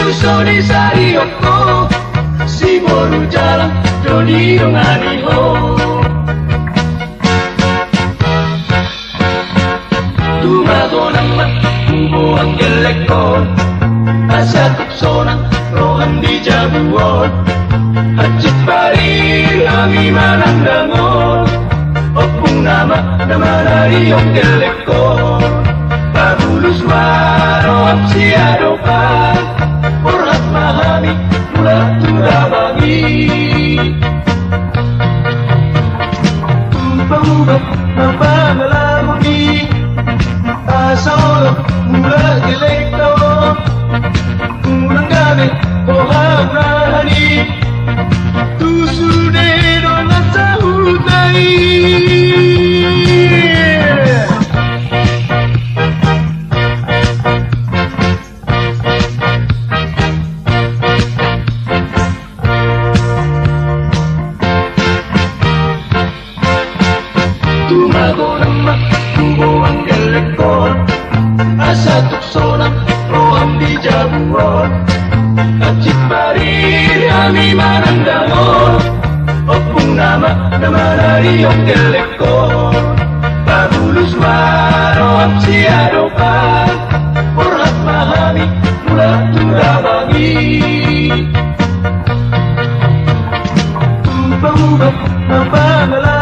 Soni Sarioko si boru jalan Joni dongani ho Tumagonang matumuang gelekon Asatuk sonang rohan di jabuon Hajit bari lami manandangon Opung nama dari yung gelekon Pabulus waroap si adopan Porhat mahami mula turamagi Ubah-ubah mapangalamangi Asolo mula gelekto Unang gamit poham rahani Tusude doon sa hutay Tumagonang makbubuang gelekon Asa tuksonang roham di jabuon Kacit bari kami manandangon Opung nama dari yung gelekon Pabulus waroam si adopan Porhat mahami mula turamagi Ubah-ubah mapangalaman